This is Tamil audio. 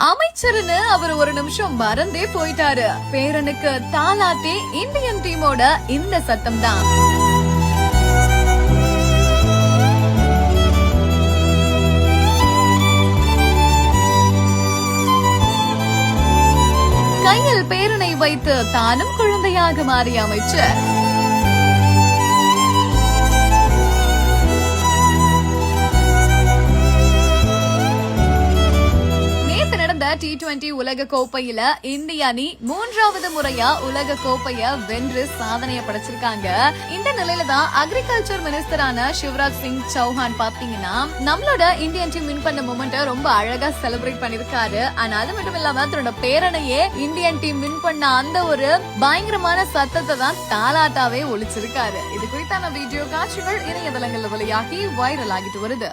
அமைச்சர்னு அவர் ஒரு நிமிஷம் மறந்தே போயிட்டாரு. பேரனுக்கு தாலாட்டி இந்தியன் டீமோட இந்த சத்தம் தான். கையில் பேரனை வைத்து தானும் குழந்தையாக மாறிய அமைச்சர் T20 உலக கோப்பையில இந்திய அணி 3வது முறையா உலக கோப்பைய வென்று சாதனையை படைச்சிருக்காங்க. இந்த நிலையில தான் அக்ரிகல்ச்சர் மினிஸ்டரான சிவராஜ் சிங் சௌஹான் பாத்தீங்கன்னா நம்மளோட இந்தியன் டீம் வின் பண்ண மொமெண்ட்டை ரொம்ப அழகா செலிப்ரேட் பண்ணிருக்காரு. ஆனா அது மட்டும் இல்லாம தன்னோட பேரனையே இந்தியன் டீம் வின் பண்ண அந்த ஒரு பயங்கரமான சத்தத்தை தான் தாலாட்டாவே ஒழிச்சிருக்காரு. இது குறித்தான வீடியோ காட்சிகள் இணையதளங்கள்ல வெளியாகி வைரல் ஆகிட்டு வருது.